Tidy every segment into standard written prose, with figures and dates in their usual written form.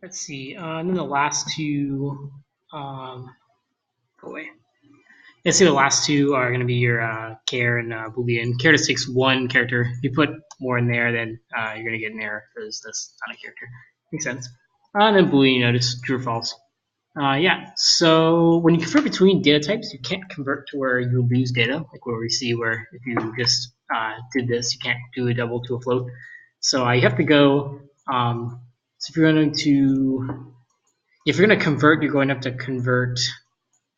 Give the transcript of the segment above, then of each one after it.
Let's see. And then the last two, um, go away. Let's see. The last two are going to be your char and boolean. Char just takes one character. If you put more in there, then you're going to get an error because that's not a character. Makes sense. And then boolean, just true or false. Yeah. So when you convert between data types, you can't convert to where you lose data, like where we see where if you just did this, you can't do a double to a float. So you have to go. So if you're going to convert, you're going to have to convert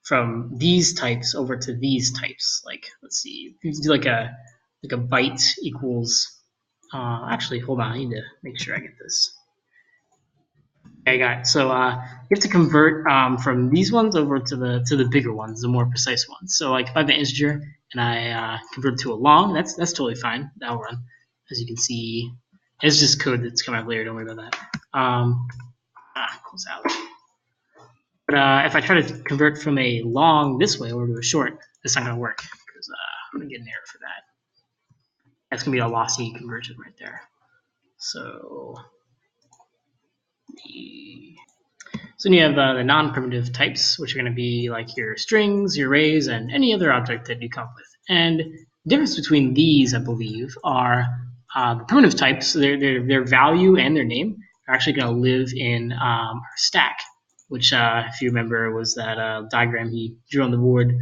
from these types over to these types. Like, let's see, if you do like a byte equals. Actually, hold on, I need to make sure I get this. Okay, I got it. So you have to convert from these ones over to the bigger ones, the more precise ones. So like if I have an integer and I convert it to a long, that's totally fine. That'll run. As you can see, it's just code that's coming out later. Don't worry about that. Close out. But if I try to convert from a long this way over to a short, that's not going to work because I'm going to get an error for that. That's going to be a lossy conversion right there. So then you have the non-primitive types, which are going to be like your strings, your arrays, and any other object that you come up with. And the difference between these, I believe, are the primitive types, their value and their name are actually going to live in our stack, which, if you remember, was that diagram he drew on the board.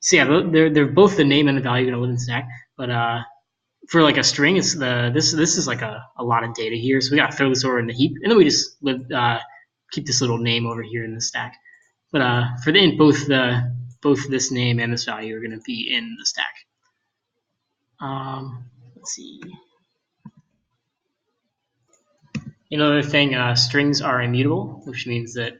So yeah, they're both the name and the value going to live in stack, but for like a string, it's this is like a lot of data here, so we gotta throw this over in the heap, and then we just keep this little name over here in the stack. But for the int, both this name and this value are going to be in the stack. Let's see. Another thing, strings are immutable, which means that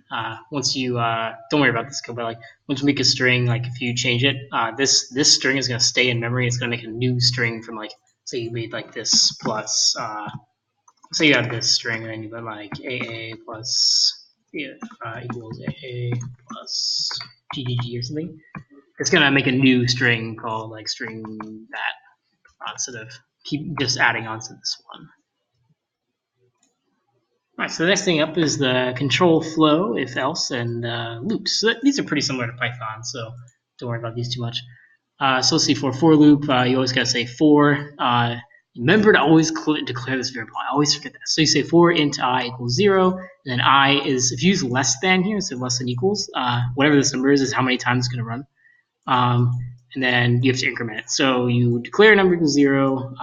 once you don't worry about this code, but like once you make a string, like if you change it, this string is going to stay in memory. It's going to make a new string from like say you made like this plus say you have this string and then you put like AA plus equals AA plus GGG or something. It's going to make a new string called like string that instead of keep just adding on to this one. All right, so the next thing up is the control flow, if else, and loops. So these are pretty similar to Python, so don't worry about these too much. So let's see, for loop, you always got to say for. Remember to always declare this variable. I always forget that. So you say for int I equals 0, and then I is, if you use less than here, so less than equals, whatever this number is how many times it's going to run. And then you have to increment it. So you declare a number equals 0,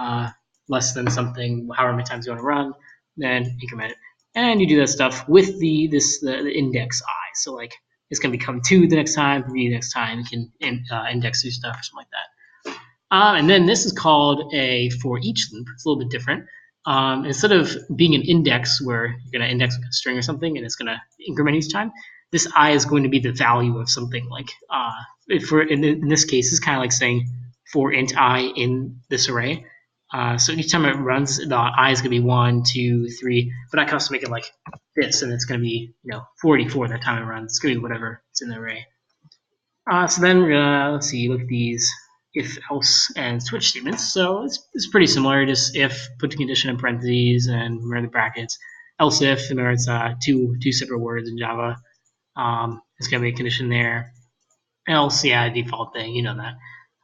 less than something, however many times you want to run, then increment it. And you do that stuff with the index I. So like it's going to become 2 the next time, 3 the next time. You can index through stuff or something like that. And then this is called a for each loop. It's a little bit different. Instead of being an index where you're going to index a string or something and it's going to increment each time, this I is going to be the value of something. Like in this case, it's kind of like saying for int I in this array. So each time it runs, the I is going to be 1, 2, 3, but I can also make it like this, and it's going to be 44 that time it runs. It's going to be whatever it's in the array. So then let's see, look at these if, else, and switch statements. So it's pretty similar. Just if, put the condition in parentheses, and remember the brackets. Else if, remember it's two separate words in Java. It's going to be a condition there. Else, yeah, default thing, you know that.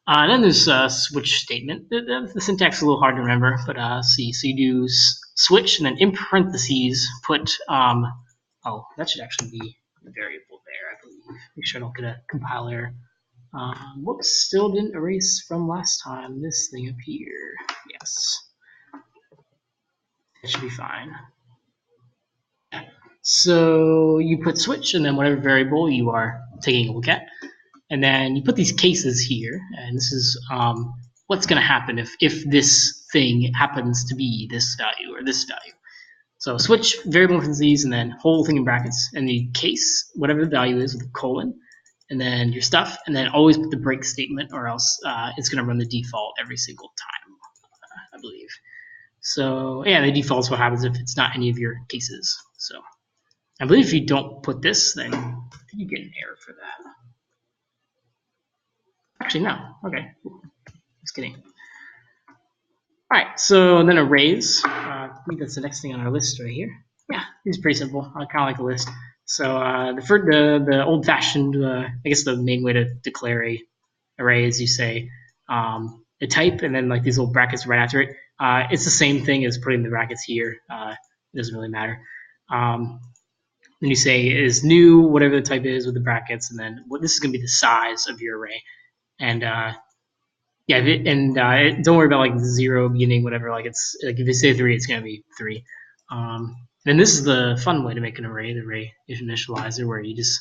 And then there's a switch statement. The syntax is a little hard to remember, but see. So you do switch, and then in parentheses put. Oh, that should actually be a variable there, I believe. Make sure I don't get a compiler. Whoops, still didn't erase from last time. This thing up here. Yes. It should be fine. So you put switch, and then whatever variable you are taking a look at. And then you put these cases here, and this is what's going to happen if this thing happens to be this value or this value. So switch variable parentheses and then whole thing in brackets, and the case, whatever the value is with a colon, and then your stuff, and then always put the break statement, or else it's going to run the default every single time, I believe. So yeah, the default is what happens if it's not any of your cases. So I believe if you don't put this, then you get an error for that. Actually, no. Okay. Just kidding. All right. So then arrays. I think that's the next thing on our list right here. Yeah. It's pretty simple, kind of like a list. So the old-fashioned, I guess the main way to declare a array is you say the type and then like these little brackets right after it. It's the same thing as putting the brackets here. It doesn't really matter. Then you say is new, whatever the type is with the brackets, and then this is going to be the size of your array. And yeah, don't worry about like 0 beginning, whatever. Like it's like if you say 3, it's going to be 3. Then this is the fun way to make an array, the array initializer, where you just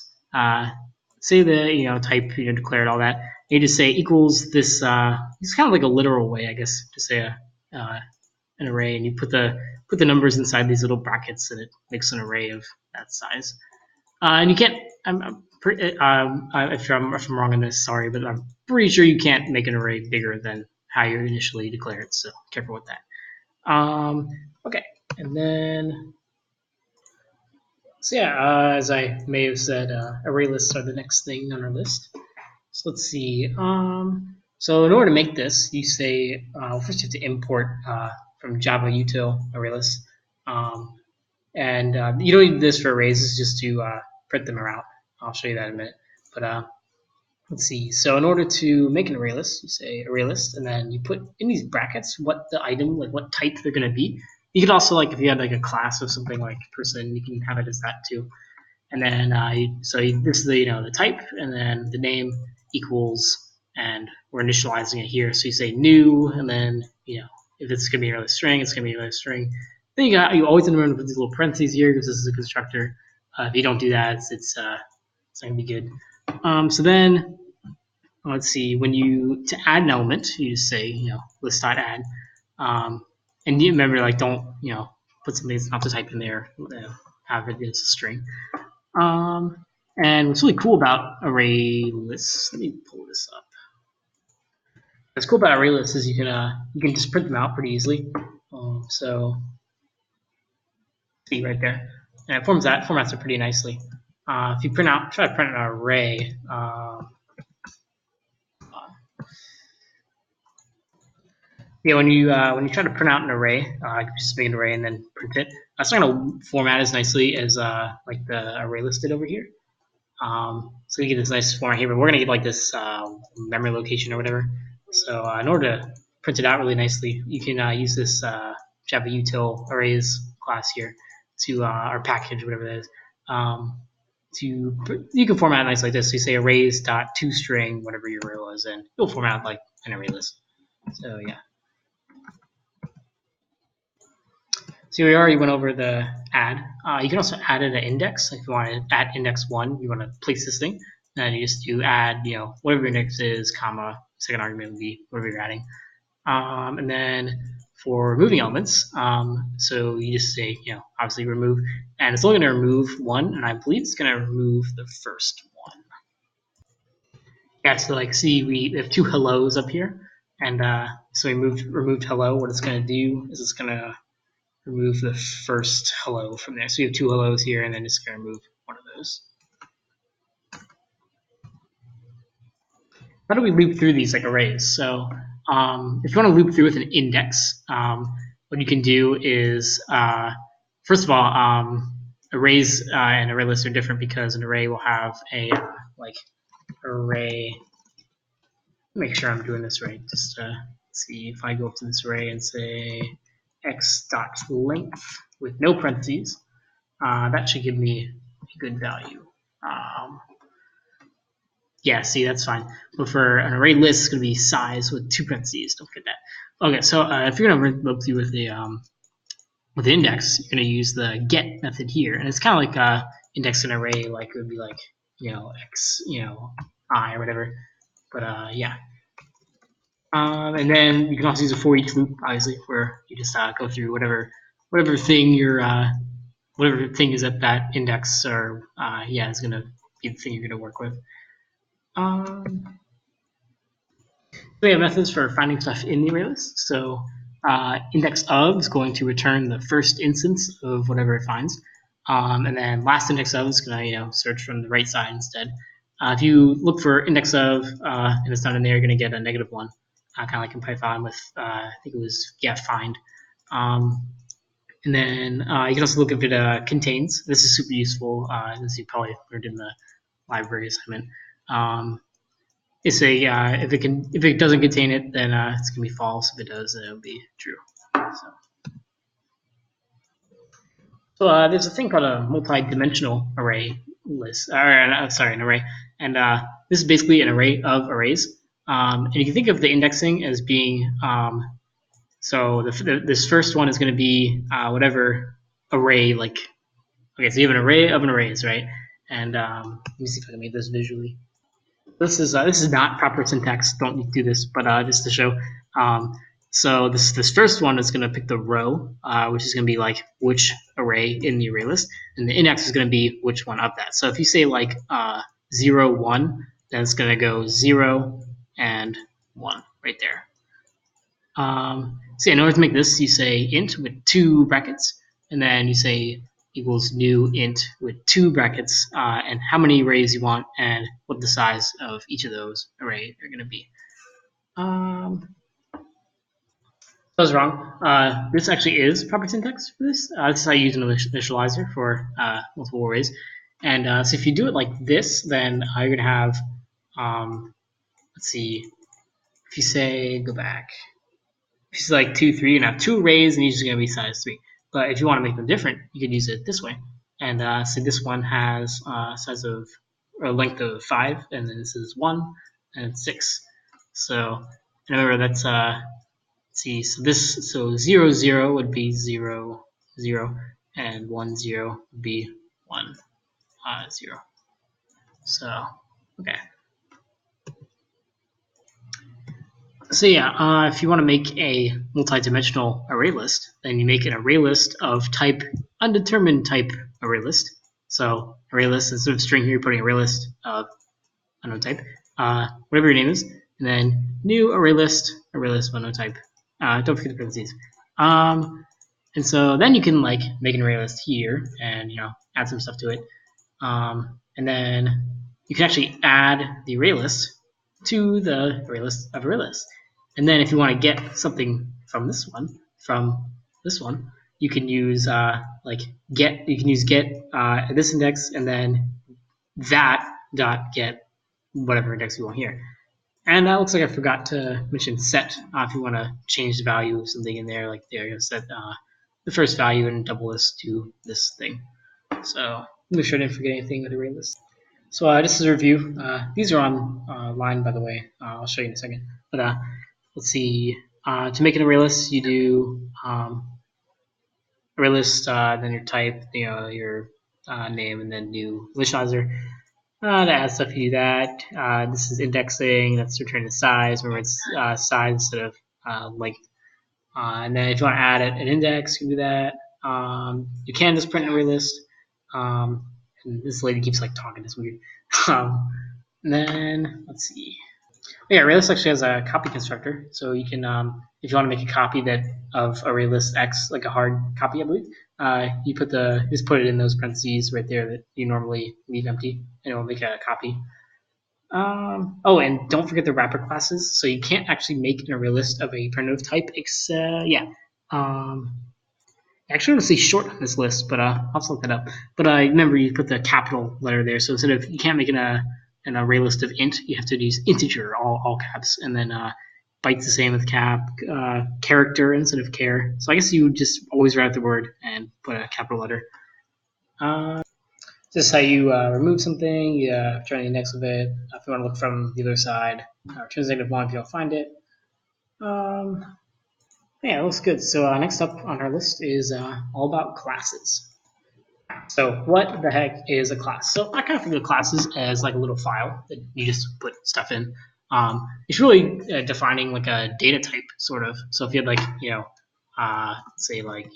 say the type, declare it, all that. You just say equals this. It's kind of like a literal way, I guess, to say an array, and you put the numbers inside these little brackets, and it makes an array of that size. And you can't. If I'm wrong on this, sorry, but I'm pretty sure you can't make an array bigger than how you initially declare it. So careful with that. Okay, and then. So yeah, as I may have said, array lists are the next thing on our list. So let's see. So in order to make this, you say first you have to import from Java util array list, and you don't need this for arrays. It's just to print them out. I'll show you that in a minute. But let's see. So in order to make an array list, you say array list, and then you put in these brackets what the item, like what type they're going to be. You could also, like, if you had like a class of something like person, you can have it as that too. And then this is the type, and then the name equals, and we're initializing it here. So you say new, and then if it's gonna be another string, it's gonna be another string. Then you always remember to put these little parentheses here because this is a constructor. If you don't do that, it's not gonna be good. So then let's see. To add an element, you just say list.add. And you remember, like, don't put something that's not the type in there. Have it as a string. And what's really cool about array lists, let me pull this up. What's cool about array lists is you can just print them out pretty easily. So see right there, and it formats it pretty nicely. If you try to print an array. Yeah, when you try to print out an array, you just make an array and then print it. That's not going to format as nicely as like the array list did over here. So you get this nice format here, but we're going to get like this memory location or whatever. So in order to print it out really nicely, you can use this Java util arrays class here to or package, whatever that is. You can format it nice like this. So you say arrays.toString, whatever your array was, and it'll format like an array list. So yeah. So we already went over the add. You can also add an index. If you want to add index 1, you want to place this thing. And you just add, whatever your index is, comma, second argument would be whatever you're adding. And then for removing elements, so you just say, obviously remove. And it's only going to remove 1, and I believe it's going to remove the first one. Yeah, so like, see, we have 2 hellos up here. And so we removed hello. What it's going to do is it's going to remove the first hello from there. So we have 2 hellos here, and then it's going to remove one of those. How do we loop through these like arrays? So if you want to loop through with an index, what you can do is, first of all, arrays and array lists are different because an array will have a like array. Make sure I'm doing this right. Just see if I go up to this array and say x.length with no parentheses, that should give me a good value. Yeah, see, that's fine. But for an array list, it's going to be size with 2 parentheses. Don't forget that. Okay, so if you're going to loop through with the index, you're going to use the get method here, and it's kind of like index an array, like it would be like x I or whatever. But yeah. And then you can also use a for each loop, obviously, where you just go through whatever thing whatever thing is at that index, or is going to be the thing you're going to work with. So we have methods for finding stuff in the array list. So index of is going to return the first instance of whatever it finds, and then last index of is going to search from the right side instead. If you look for index of and it's not in there, you're going to get a -1. Kind of like in Python with I think it was find. And then you can also look if it contains. This is super useful, as you probably learned in the library assignment. It's a if it doesn't contain it, then it's gonna be false. If it does, then it'll be true. So there's a thing called a multi-dimensional array list, or sorry, an array, and this is basically an array of arrays. And you can think of the indexing as being so this first one is going to be whatever array, like, okay, so you have an array of an arrays, right? And let me see if I can make this visually. This is not proper syntax. Don't need to do this, but just to show. So this first one is going to pick the row, which is going to be like which array in the array list, and the index is going to be which one of that. So if you say like 0, 1, then it's going to go 0 and 1 right there. So in order to make this, you say int with 2 brackets, and then you say equals new int with 2 brackets, and how many arrays you want and what the size of each of those arrays are going to be. I was wrong. This actually is proper syntax for this. This is how you use an initializer for multiple arrays. And so if you do it like this, then you're going to have, let's see, if you say, go back, if you say like 2, 3, you're going to have 2 arrays and each is going to be size 3. But if you want to make them different, you could use it this way. And so this one has size of, or length of 5, and then this is 1, and 6. So remember that's, see, so 0, 0 would be 0, 0, and 1, 0 would be 1, 0. So, okay. So yeah, if you want to make a multi-dimensional array list, then you make an array list of type undetermined type array list. So array list, instead of string here, you're putting array list of unknown type, whatever your name is, and then new array list of unknown type. Don't forget the parentheses. And so then you can like make an array list here and add some stuff to it. And then you can actually add the array list to the array list of array list. And then if you want to get something from this one, you can use like get. You can use get this index and then that dot get whatever index you want here. And that looks like I forgot to mention set if you want to change the value of something in there. Like there, you set the first value and double this to this thing. So make sure I didn't forget anything with the array list. So this is a review. These are on line, by the way. I'll show you in a second. But let's see. To make an array list, you do array list, then your type, your name, and then new initializer. To add stuff, you do that. This is indexing. That's returning the size. Remember, it's size instead of length. And then if you want to add an index, you can do that. You can just print an array list. And this lady keeps like talking. It's weird. And then let's see. Yeah, ArrayList actually has a copy constructor, so you can, if you want to make a copy of ArrayList X, like a hard copy, I believe, you just put it in those parentheses right there that you normally leave empty, and it will make a copy. Oh, and don't forget the wrapper classes. So you can't actually make an array list of a primitive type, except actually, I want to say short on this list, but I'll have to look that up. But remember, you put the capital letter there, so instead of you can't make an array list of int, you have to use integer, all caps, and then bytes the same with cap, character instead of char. So I guess you would just always write the word and put a capital letter. This is how you remove something. You try the index of it. If you want to look from the other side, returns -1 if you don't find it. Yeah, it looks good. So next up on our list is all about classes. So what the heck is a class? So I kind of think of classes as like a little file that you just put stuff in. It's really defining like a data type, sort of. So if you had like, say like,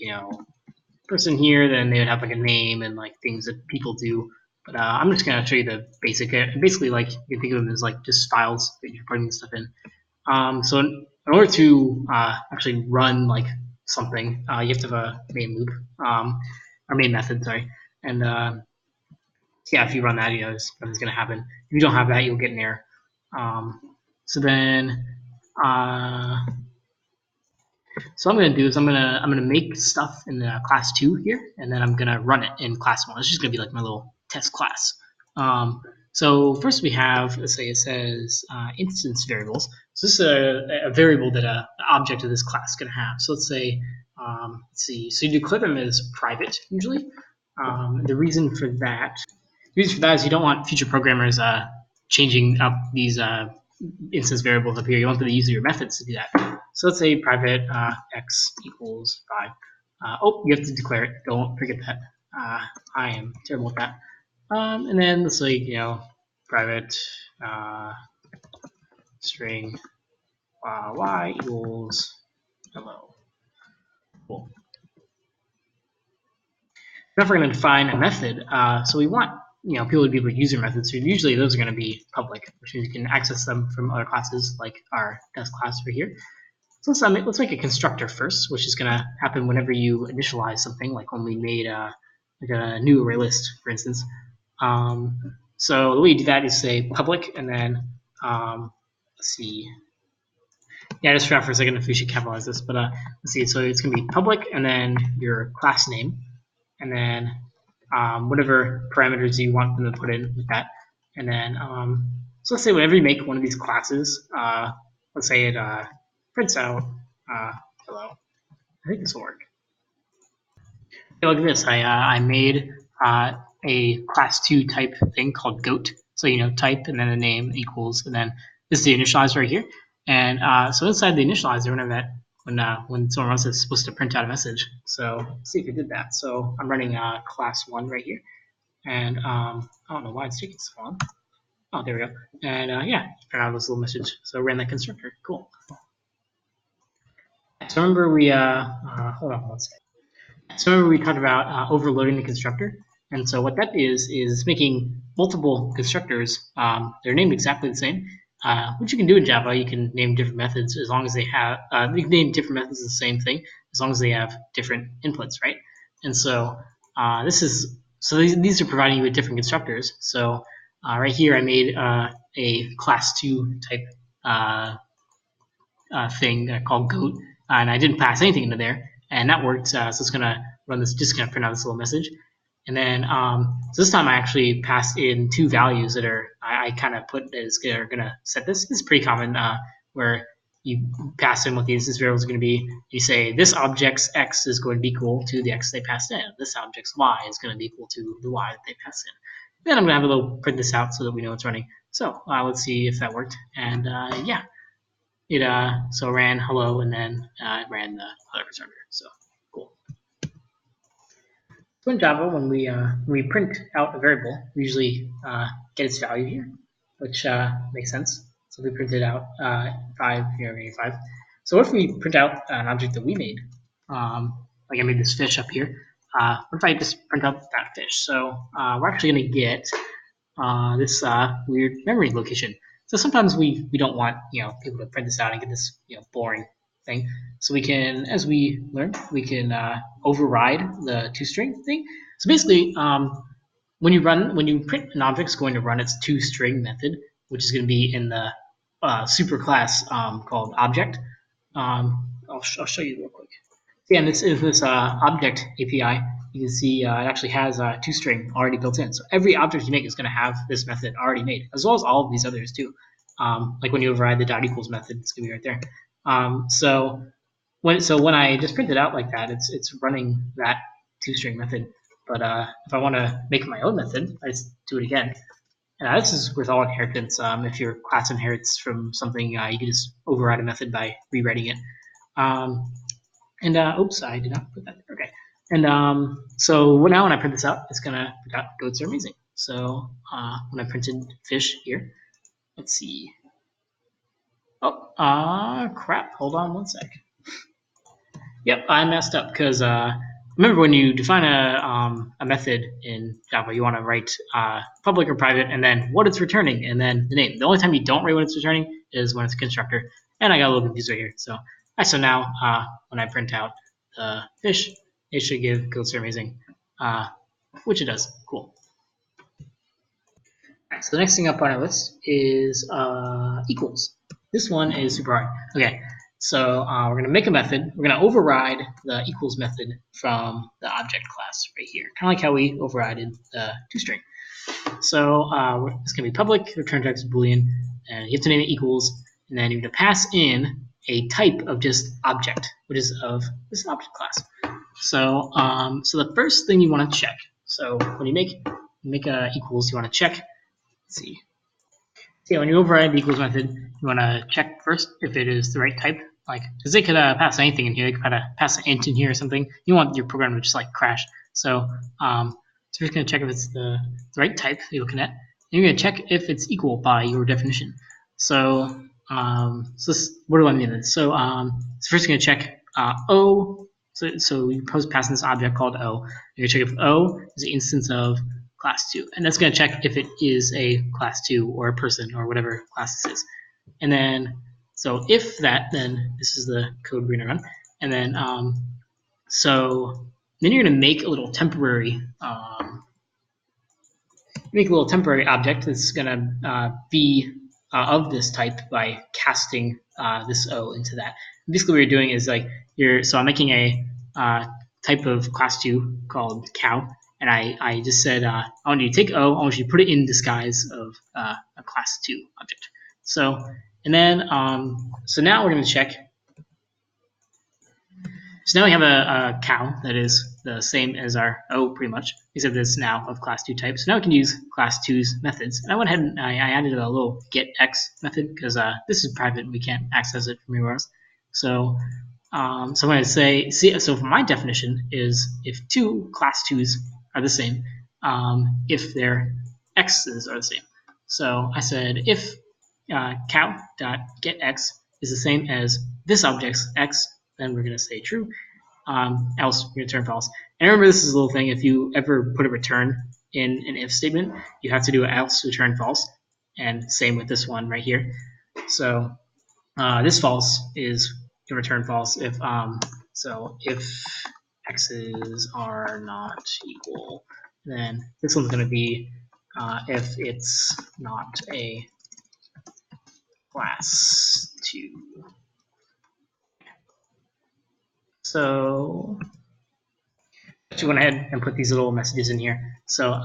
person here, then they would have like a name and like things that people do. But I'm just going to show you the basic. Basically, like you can think of them as like just files that you're putting stuff in. So in order to actually run like something, you have to have a main loop, or main method, sorry. And yeah, if you run that, nothing's going to happen. If you don't have that, you'll get an error. So then So what I'm going to do is I'm gonna make stuff in the class 2 here, and then I'm going to run it in class 1. It's just going to be like my little test class. So first we have, let's say it says instance variables. So this is a variable that an object of this class is going to have. So let's say, let's see, so you declare them as private usually. The reason for that is you don't want future programmers changing up these instance variables up here. You want them to use your methods to do that. So let's say private x equals 5. Oh, you have to declare it. Don't forget that. I am terrible at that. And then let's say, private string y equals hello. Cool. Now if we're going to define a method, so we want people to be able to use your methods. So usually those are going to be public, which means you can access them from other classes like our test class over here. So let's make a constructor first, which is going to happen whenever you initialize something, like when we made like a new array list, for instance. So the way you do that is say public, and then let's see. Yeah, I just forgot for a second if we should capitalize this, but let's see. So it's going to be public, and then your class name, and then whatever parameters you want them to put in with that. And then, so let's say whenever you make one of these classes, let's say it prints out hello. I think this will work. Okay, look at this. I made a class 2 type thing called goat. So type and then the name equals, and then this is the initializer right here. And so inside the initializer, when someone runs this, it's supposed to print out a message. So let's see if it did that. So I'm running class 1 right here, and I don't know why it's taking so long. Oh, there we go. And yeah, print out this little message. So I ran that constructor. Cool. So remember we hold on one second. So remember we talked about overloading the constructor, and so what that is making multiple constructors. They're named exactly the same. What you can do in Java, you can name different methods as long as they have. You can name different methods the same thing as long as they have different inputs, right? And so these are providing you with different constructors. So right here, I made a class 2 type thing called goat, and I didn't pass anything into there, and that worked. So it's gonna run this, just gonna print out this little message. And then so this time I actually passed in 2 values that are I kind of put as are gonna set this. This is pretty common where you pass in what the instance variable is going to be. You say this object's x is going to be equal to the x they passed in. This object's y is going to be equal to the y that they passed in. Then I'm gonna have a little print this out so that we know it's running. So let's see if that worked. And yeah. It so ran hello, and then it ran the other constructor. So cool. So in Java, when we print out a variable, we usually get its value here, which makes sense. So we printed out 5 here, 5. So if we print out an object that we made, like I made this fish up here, what if I just print out that fish? So we're actually going to get this weird memory location. So sometimes we don't want people to print this out and get this boring thing. So we can, as we learned, we can override the toString thing. So basically, when you print an object, it's going to run its toString method, which is going to be in the superclass called object. I'll show you real quick. Yeah, and this is this object API. You can see it actually has toString already built in. So every object you make is going to have this method already made, as well as all of these others too. Like when you override the dot equals method, it's going to be right there. So when I just print it out like that, it's running that toString method. But if I want to make my own method, I just do it again. And this is with all inheritance. If your class inherits from something, you can just override a method by rewriting it. And oops, I did not put that there. Okay. And so now when I print this out, it's gonna print out goats are amazing. So when I printed fish here, let's see. Oh, crap. Hold on one sec. Yep, I messed up because remember when you define a method in Java, you want to write public or private, and then what it's returning, and then the name. The only time you don't write what it's returning is when it's a constructor. And I got a little confused right here. So now when I print out the fish, it should give goats are amazing, which it does. Cool. Right, so the next thing up on our list is equals. This one is super hard. Okay, So we're going to make a method. We're going to override the equals method from the object class right here, kind of like how we overrided the toString. So it's going to be public return text Boolean, and you have to name it equals, and then you're going to pass in a type of just object, which is of this object class. So so the first thing you want to check. So when you make a equals, you want to check. Let's see. So yeah, when you override the equals method, you want to check first if it is the right type. Like, because they could pass anything in here. They could pass an int in here or something. You want your program to just like crash. So so we're just going to check if it's the right type you're looking at. And you're going to check if it's equal by your definition. So what do I mean? So first you're going to check O. So you passing this object called O. You're going to check if O is an instance of class 2. And that's going to check if it is a class 2 or a person or whatever class this is. And then, so if that, then this is the code we're going to run. And then, so then you're going to make a little temporary object that's going to be of this type by casting this O into that. Basically, what you're doing is like so I'm making a type of class 2 called cow, and I just said I want you to take O, I want you to put it in disguise of a class 2 object. So and then so now we're going to check. So now we have a cow that is the same as our O pretty much, except it's now of class 2 type. So now we can use class 2's methods. And I went ahead and I added a little getX method because this is private and we can't access it from anywhere else. So so I'm going to say, so for my definition is if two class 2's are the same, if their x's are the same. So I said if cow.getX is the same as this object's x, then we're going to say true, else we return false. And remember, this is a little thing. If you ever put a return in an if statement, you have to do else return false. And same with this one right here. So this false is going to return false if so if x's are not equal, then this one's going to be if it's not a class 2. So I went ahead and put these little messages in here. So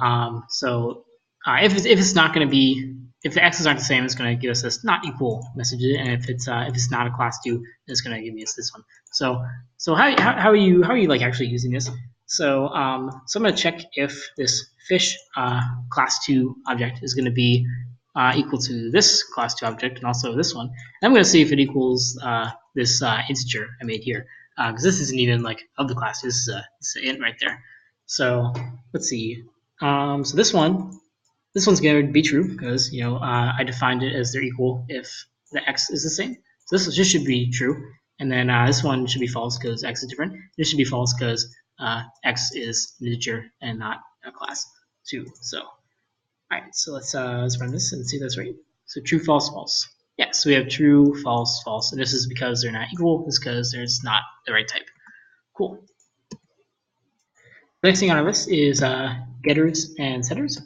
if it's not going to be, if the x's aren't the same, it's going to give us this not equal message, and if it's not a class 2, it's going to give us this one. So how are you like actually using this? So so I'm going to check if this fish class 2 object is going to be equal to this class 2 object and also this one. And I'm going to see if it equals this integer I made here. Because this isn't even like of the class. This is an int right there. So let's see. So this one's going to be true because I defined it as they're equal if the x is the same. So this just should be true, and then this one should be false because x is different. This should be false because x is an integer and not a class 2. So all right, so let's run this and see if that's right. So true, false, false. Yeah, so we have true, false, false, and this is because they're not equal. This is because there's not the right type. Cool. The next thing on our list is getters and setters,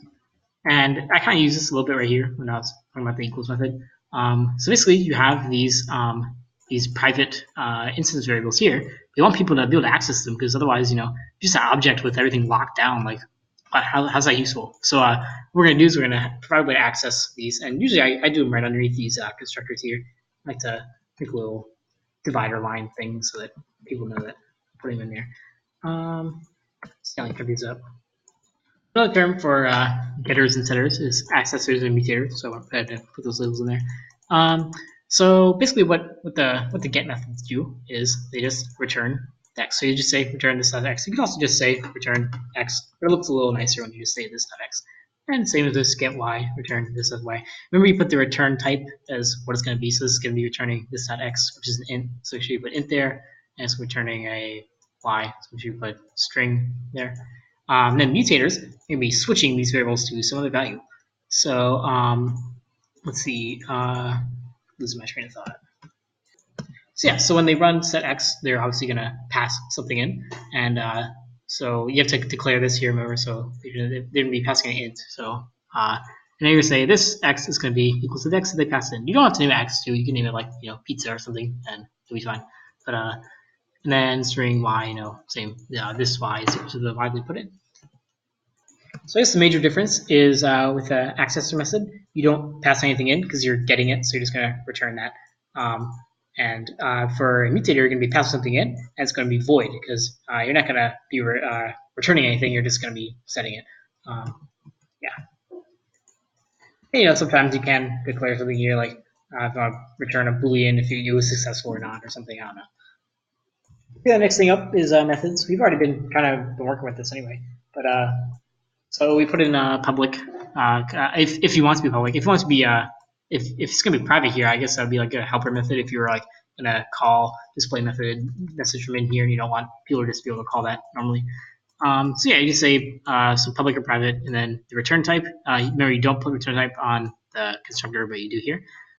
and I kind of use this a little bit right here when I was talking about the equals method. So basically, you have these private instance variables here. You want people to be able to access them because otherwise, just an object with everything locked down, like how's that useful? So what we're going to do is we're going to provide a way to access these, and usually I do them right underneath these constructors here. I like to make a little divider line thing so that people know that I'm putting them in there. Scaling these up. Another term for getters and setters is accessors and mutators, so I'm going to put those labels in there. So basically what the get methods do is they just return x. So you just say return this .x. You can also just say return x, but it looks a little nicer when you just say this .x. And same as this get y, return this .y. Remember you put the return type as what it's going to be. So this is going to be returning this .x, which is an int. So make sure you put int there, and it's returning a y. So make sure you put string there. And then mutators are going to be switching these variables to some other value. So let's see. Losing my train of thought. So yeah, so when they run set x, they're obviously going to pass something in, and so you have to declare this here, remember. So they're going to be passing an int. So then you're gonna say this x is gonna be equals to the x that they pass in. You don't have to name it x too. You can name it like pizza or something, and it'll be fine. But and then string y, same. This y is equal to the y they put in. So I guess the major difference is with the accessor method, you don't pass anything in because you're getting it, so you're just going to return that. And for a mutator, you're going to be passing something in, and it's going to be void because you're not going to be returning anything. You're just going to be setting it. Yeah. And, sometimes you can declare something here, like if you want to return a boolean if you was successful or not, or something. I don't know. The next thing up is methods. We've already been working with this anyway, but so we put in public. If you want to be public, if you want to be if it's gonna be private here, I guess that would be like a helper method. If you were like gonna call display method message from in here, and you don't want people to just be able to call that normally. So yeah, you can say so public or private, and then the return type. Remember, you don't put return type on the constructor, but you do here.